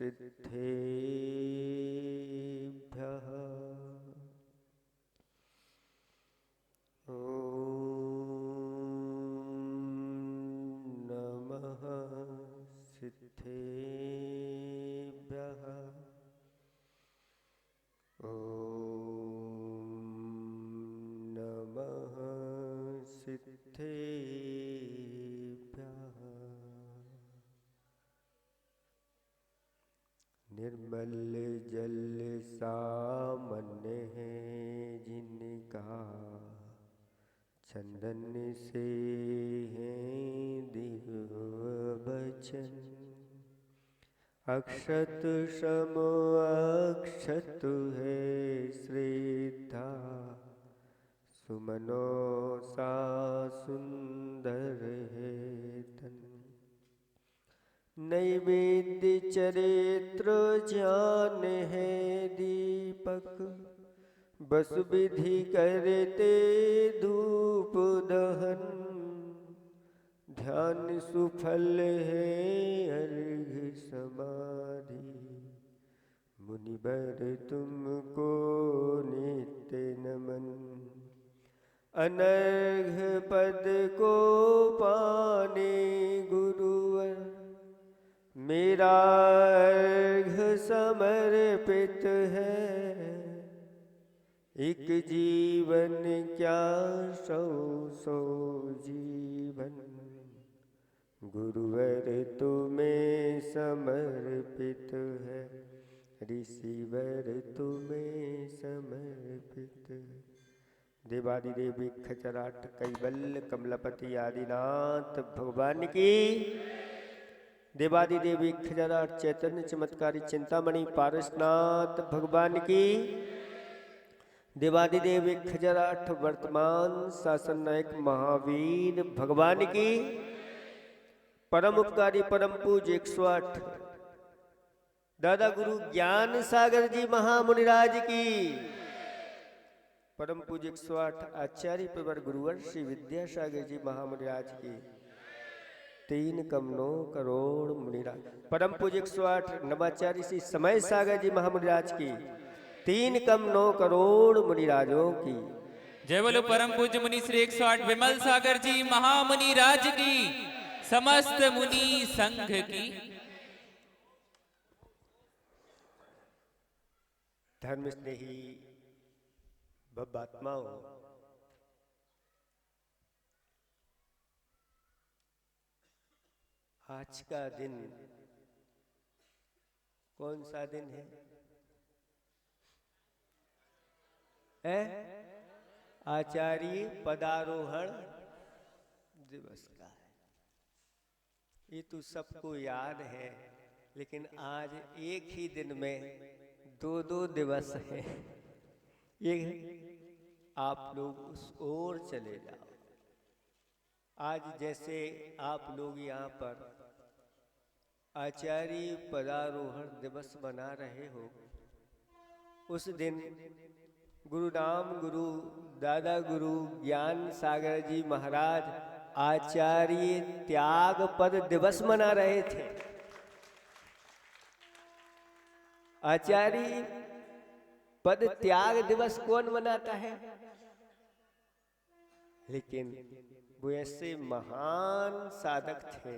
सिद्धेभ्यः नमः सिद्धेभ्यः नमः सिद्धेभ्यः। निर्मल जल सामान्य है जिनका, चंदन से है दिव्य वचन। अक्षत सम अक्षत है श्रद्धा, सुमनो सा सुंदर है तन। नैवेद्य चरित्र ज्ञान है दीपक, बस विधि करते धूप दहन। ध्यान सुफल है अर्घ समाधि, मुनिवर तुमको नित्य नमन। अनर्घ पद को पाने गुरुवर, मेरा अर्घ समर्पित है। एक जीवन क्या सौ सौ जीवन, गुरुवर तुम्हें समर्पित है। ऋषिवर तुम्हें समर्पित है। देवादिदेव खचराट कैवल्य कमलपति आदिनाथ भगवान की। देवादिदेव खचराट चैतन्य चमत्कारी चिंतामणि पारसनाथ भगवान की। देवादिदेव खचराट वर्तमान शासन नायक महावीर भगवान की। परम उपकारी परम पूज्य 108 दादा गुरु ज्ञान सागर जी महामुनिराज की। परम पूज्य 108 आचार्य प्रवर गुरुवर श्री विद्यासागर जी महामुनिराज की। 3 कमनो करोड़ मुनिराज। परम पूज्य 108 नवाचार्य श्री समय सागर जी महामुनिराज की। 3 कमनो करोड़ मुनिराजों की। जय बोलो परम पूज्य मुनि श्री 108 विमल सागर जी महामुनिराज की। समस्त मुनि संघ की। धर्म स्नेही भव्यात्माओं, आज का दिन कौन सा दिन है? आचार्य पदारोहण दिवस का है। ये तो सबको याद है, लेकिन आज एक ही दिन में 2-2 दिवस है। ये आप लोग उस ओर चले जाओ। आज जैसे आप लोग यहाँ पर आचार्य पदारोहण दिवस मना रहे हो, उस दिन गुरु नाम गुरु दादा गुरु ज्ञान सागर जी महाराज आचार्य त्याग पद दिवस मना रहे थे। आचार्य पद त्याग दिवस कौन मनाता है? लेकिन वो ऐसे महान साधक थे।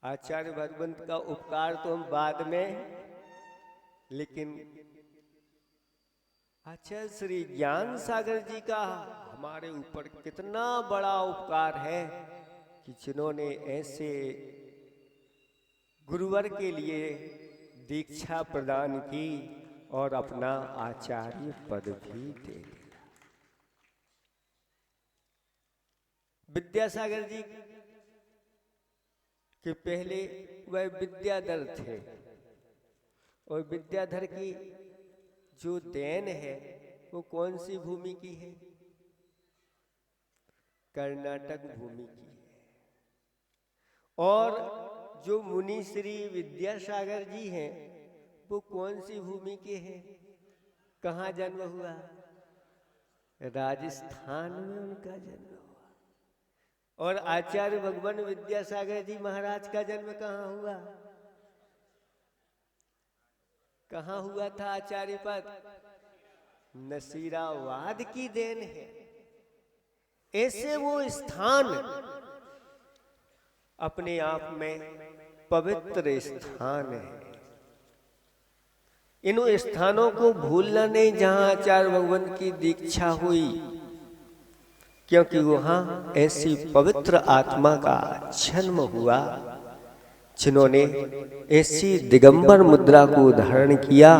आचार्य भगवंत का उपकार तो हम बाद में, लेकिन आचार्य श्री ज्ञान सागर जी का हमारे ऊपर कितना बड़ा उपकार है कि जिन्होंने ऐसे गुरुवर के लिए दीक्षा प्रदान की और अपना आचार्य पद भी दे दिया। विद्यासागर जी के पहले वह विद्याधर थे, और विद्याधर की जो देन है वो कौन सी भूमि की है? कर्नाटक भूमि की है। और जो मुनि श्री विद्यासागर जी हैं वो कौन सी भूमि के हैं? कहाँ जन्म हुआ? राजस्थान में उनका जन्म हुआ। और आचार्य भगवान विद्यासागर जी महाराज का जन्म कहाँ हुआ? कहाँ हुआ था आचार्य पद? नसीराबाद की देन है। ऐसे वो स्थान अपने आप में पवित्र स्थान है। इन स्थानों को भूलना नहीं जहां आचार्य भगवान की दीक्षा हुई, क्योंकि वहां ऐसी पवित्र आत्मा का जन्म हुआ जिन्होंने ऐसी दिगंबर मुद्रा को धारण किया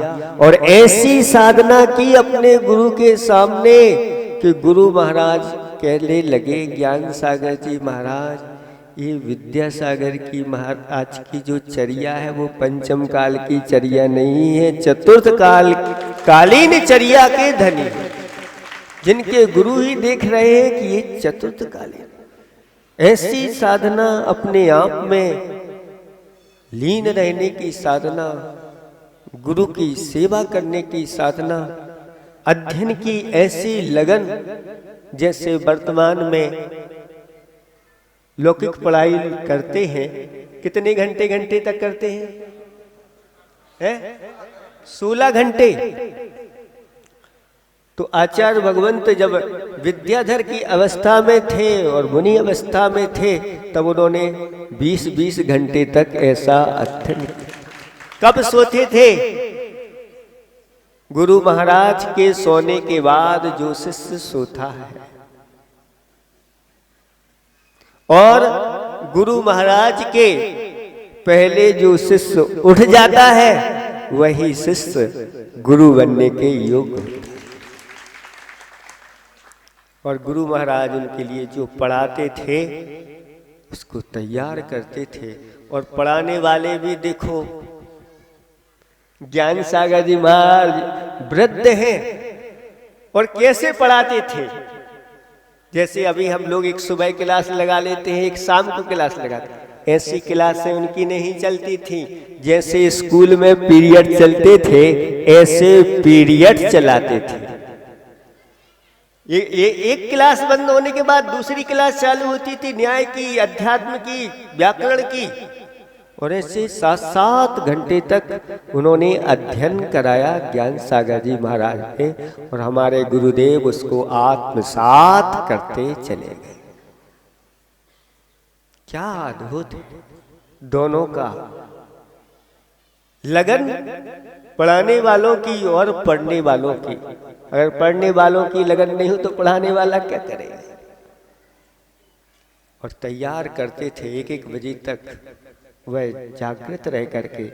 और ऐसी साधना की अपने गुरु के सामने कि गुरु महाराज कहने लगे, ज्ञान सागर जी महाराज, ये विद्यासागर की महाराज की जो चर्या है वो पंचम काल की चर्या नहीं है, चतुर्थ कालीन चर्या के धनी है। जिनके गुरु ही देख रहे हैं कि ये चतुर्थ कालीन, ऐसी साधना, अपने आप में लीन रहने की साधना, गुरु की सेवा करने की साधना, अध्ययन की ऐसी लगन, जैसे वर्तमान में लौकिक पढ़ाई करते हैं, कितने घंटे तक करते हैं? 16 घंटे। तो आचार्य भगवंत जब विद्याधर की अवस्था में थे और मुनि अवस्था में थे, तब उन्होंने 20-20 घंटे तक ऐसा अध्ययन किया। कब सोते थे? गुरु महाराज के सोने के बाद जो शिष्य सोता है और गुरु महाराज के पहले जो शिष्य उठ जाता है, वही शिष्य गुरु बनने के योग्य होता है। और गुरु महाराज उनके लिए जो पढ़ाते थे उसको तैयार करते थे। और पढ़ाने वाले भी देखो, ज्ञान सागर जी महाराज वृद्ध हैं और कैसे पढ़ाते थे। जैसे अभी हम लोग एक सुबह क्लास लगा लेते हैं, एक शाम को क्लास लगाते हैं, ऐसी क्लासें उनकी नहीं चलती थी। जैसे स्कूल में पीरियड चलते थे, ऐसे पीरियड चलाते थे। एक क्लास बंद होने के बाद दूसरी क्लास चालू होती थी, न्याय की, अध्यात्म की, व्याकरण की, और ऐसे 7-7 घंटे तक उन्होंने अध्ययन कराया ज्ञान सागर जी महाराज ने। और हमारे गुरुदेव उसको आत्मसात करते चले गए। क्या अद्भुत दोनों का लगन, पढ़ाने वालों की और पढ़ने वालों की। अगर पढ़ने वालों की लगन नहीं हो तो पढ़ाने वाला क्या करेगा? और तैयार करते थे 1-1 बजे तक। वह जागृत रह करके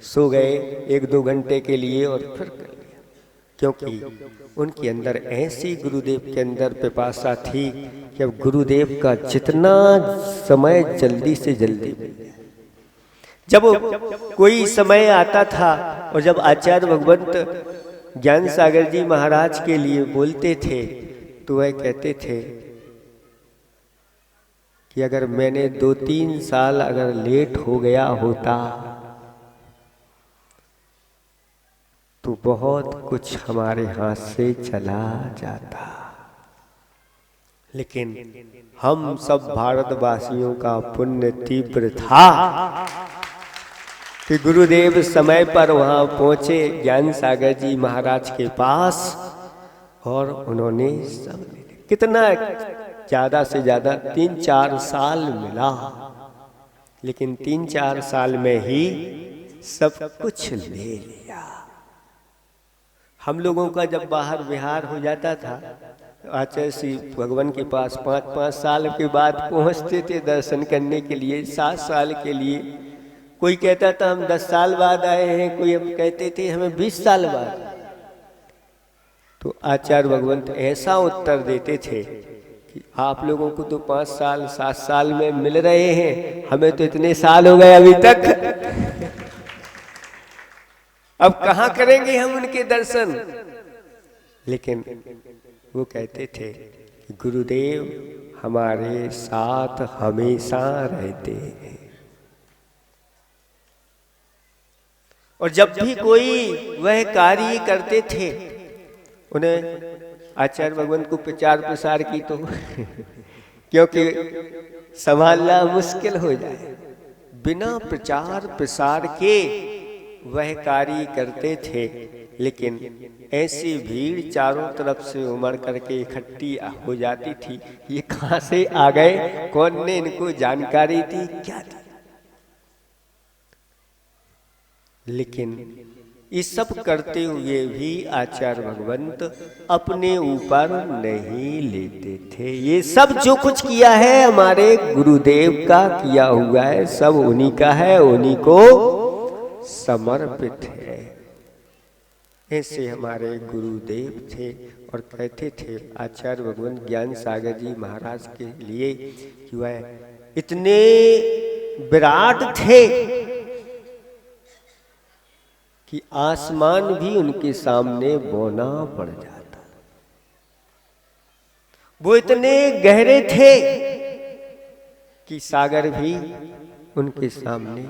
सो गए 1-2 घंटे के लिए और फिर कर लिया, क्योंकि उनके अंदर ऐसी गुरुदेव के अंदर पिपासा थी कि अब गुरुदेव का जितना समय जल्दी से जल्दी मिल जाए। जब कोई समय आता था और जब आचार्य भगवंत ज्ञान सागर जी महाराज के लिए बोलते थे, तो वह कहते थे कि अगर मैंने 2-3 साल अगर लेट हो गया होता तो बहुत कुछ हमारे हाथ से चला जाता। लेकिन हम सब भारतवासियों का पुण्य तीव्र था कि गुरुदेव समय पर वहां पहुंचे ज्ञान सागर जी महाराज के पास, और उन्होंने सब कितना ज्यादा से ज्यादा 3-4 साल मिला, लेकिन 3-4 साल में ही सब कुछ ले लिया। हम लोगों का जब बाहर विहार हो जाता था, आचार्य श्री भगवान के पास 5-5 साल के बाद पहुंचते थे दर्शन करने के लिए, 7 साल के लिए। कोई कहता था हम 10 साल बाद आए हैं, कोई हम कहते थे हमें 20 साल बाद। तो आचार्य भगवंत ऐसा उत्तर देते थे कि आप लोगों को तो 5 साल 7 साल में मिल रहे हैं, हमें तो इतने साल हो गए अभी तक, अब कहाँ करेंगे हम उनके दर्शन। लेकिन वो कहते थे कि गुरुदेव हमारे साथ हमेशा रहते हैं। और जब भी कोई वह कार्य करते थे, उन्हें आचार्य भगवान को प्रचार प्रसार की तो क्योंकि संभालना मुश्किल हो जाए। बिना प्रचार प्रसार के वह कार्य करते थे, लेकिन ऐसी भीड़ चारों तरफ से उमड़ करके इकट्ठी हो जाती थी। ये कहां से आ गए, कौन ने इनको जानकारी दी, क्या दी? लेकिन ये सब करते हुए भी आचार्य भगवंत अपने ऊपर नहीं लेते थे। ये सब जो कुछ किया है हमारे गुरुदेव का किया हुआ है, सब उन्हीं का है, उन्हीं को समर्पित है। ऐसे हमारे गुरुदेव थे और कहते थे आचार्य भगवंत ज्ञान सागर जी महाराज के लिए कि वह इतने विराट थे कि आसमान भी उनके सामने बौना पड़ जाता। वो इतने गहरे थे कि सागर भी उनके सामने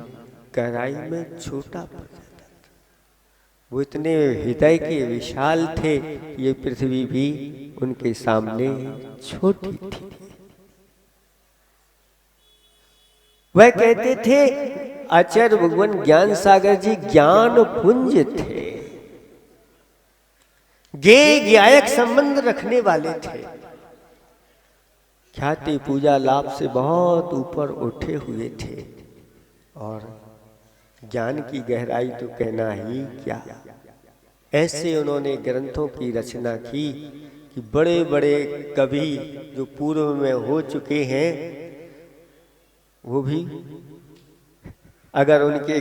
गहराई में छोटा पड़ जाता। वो इतने हृदय के विशाल थे, ये पृथ्वी भी उनके सामने छोटी थी। वह कहते थे आचार्य भगवान ज्ञान सागर जी ज्ञान पुंज थे, गेय ज्ञायक संबंध रखने वाले थे, ख्याति पूजा लाभ से बहुत ऊपर उठे हुए थे और ज्ञान की गहराई तो कहना ही क्या। ऐसे उन्होंने ग्रंथों की रचना की कि बड़े बड़े कवि जो पूर्व में हो चुके हैं वो भी अगर उनके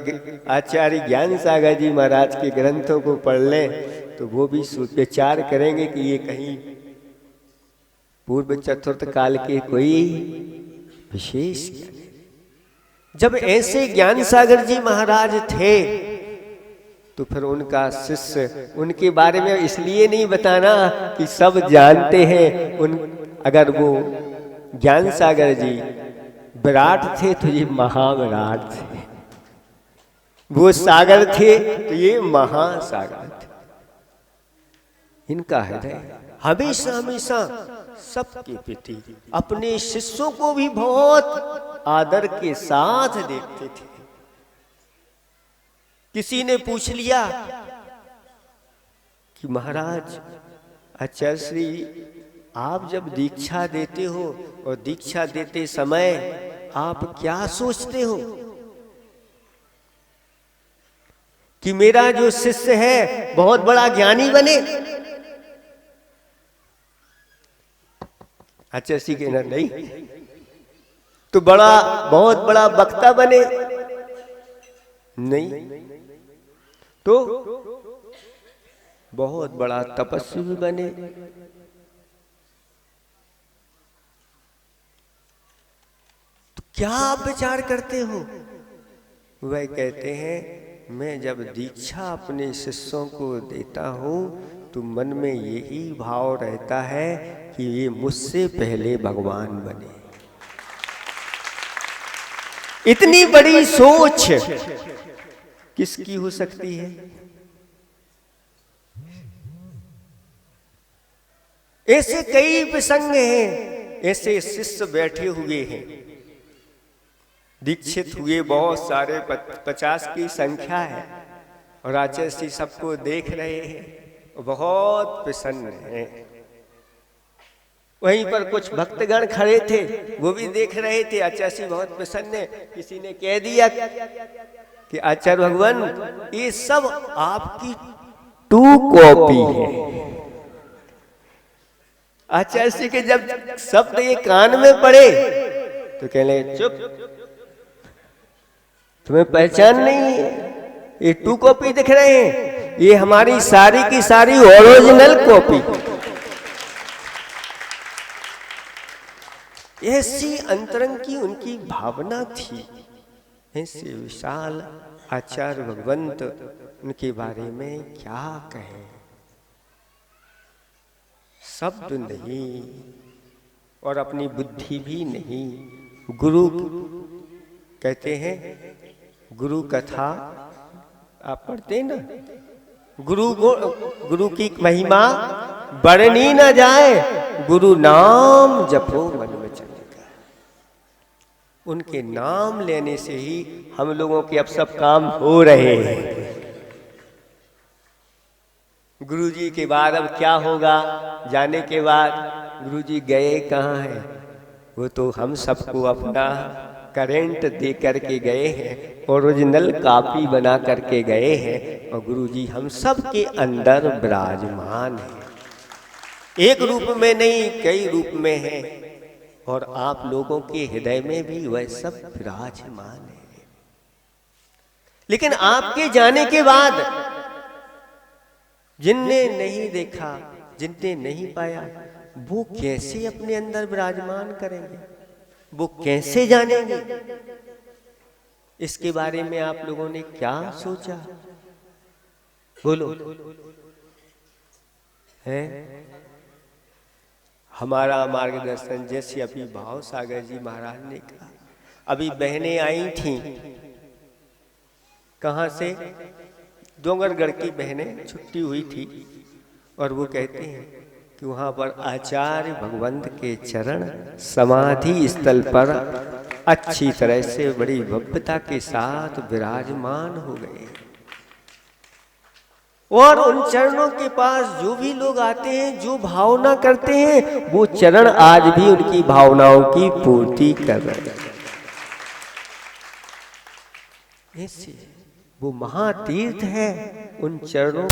आचार्य ज्ञान सागर जी महाराज के ग्रंथों को पढ़ लें तो वो भी विचार करेंगे कि ये कहीं पूर्व चतुर्थ काल के कोई विशेष। जब ऐसे ज्ञान सागर जी महाराज थे तो फिर उनका शिष्य, उनके बारे में इसलिए नहीं बताना कि सब जानते हैं। अगर वो ज्ञान सागर जी विराट थे तो ये महाविराट थे, वो सागर थे तो ये महासागर थे। इनका हृदय हमेशा हमेशा सबके प्रति अपने शिष्यों को भी बहुत आदर के साथ देखते थे। किसी ने पूछ लिया कि महाराज आचार्य श्री आप जब दीक्षा देते हो और दीक्षा देते समय आप क्या सोचते हो कि मेरा जो शिष्य है बहुत बड़ा ज्ञानी बने? आचार्य श्री कहना नहीं तो बहुत बड़ा वक्ता बने, नहीं तो बहुत बड़ा तपस्वी बने। तो क्या आप विचार करते हो? वह कहते हैं मैं जब दीक्षा अपने शिष्यों को देता हूं तो मन में यही भाव रहता है कि ये मुझसे पहले भगवान बने। इतनी बड़ी सोच किसकी हो सकती है? ऐसे कई प्रसंग हैं, ऐसे शिष्य बैठे हुए हैं, दीक्षित हुए बहुत सारे 50 की संख्या है और आचार्य श्री सबको देख रहे हैं, बहुत प्रसन्न हैं। वहीं पर कुछ भक्तगण खड़े थे, वो भी देख रहे थे आचार्य श्री बहुत प्रसन्न है। किसी ने कह दिया कि आचार्य भगवान ये सब आपकी 2 कॉपी है। आचार्य श्री के जब शब्द ये कान में पड़े तो कहने चुप, तुम्हें पहचान नहीं है, ये 2 कॉपी दिख रहे हैं, ये हमारी सारी की सारी ओरिजिनल कॉपी। ऐसी अंतरंग की उनकी भावना थी। ऐसे विशाल आचार्य भगवंत, उनके बारे में क्या कहें, शब्द नहीं और अपनी बुद्धि भी नहीं। गुरु कहते हैं, गुरु कथा आप पढ़ते ना, गुरु की महिमा वर्णी न जाए, गुरु नाम जपो मन में चलेगा। उनके नाम लेने से ही हम लोगों के अब सब काम हो रहे हैं। गुरुजी के बाद अब क्या होगा, जाने के बाद गुरुजी गए कहाँ हैं? वो तो हम सबको अपना करेंट दे करके गए हैं, ओरिजिनल कॉपी बना करके गए हैं, और गुरुजी हम सब के अंदर विराजमान हैं। एक रूप में नहीं, कई रूप में हैं, और आप लोगों के हृदय में भी वह सब विराजमान है। लेकिन आपके जाने के बाद जिनने नहीं देखा, जिनने नहीं पाया, वो कैसे अपने अंदर विराजमान करेंगे, वो कैसे जानेंगे? इसके बारे में आप लोगों ने क्या सोचा? बोलो। है हमारा मार्गदर्शन जैसे अभी भाव सागर जी महाराज ने कहा, अभी बहनें आई थीं, कहाँ से? डोंगरगढ़ की बहनें छुट्टी हुई थी, और वो कहते हैं कि वहाँ पर आचार्य भगवंत के चरण समाधि स्थल पर अच्छी तरह से बड़ी भव्यता के साथ विराजमान हो गए, और उन चरणों के पास जो भी लोग आते हैं, जो भावना करते हैं, वो चरण आज भी उनकी भावनाओं की पूर्ति कर रहे हैं। ऐसे वो महातीर्थ है, उन चरणों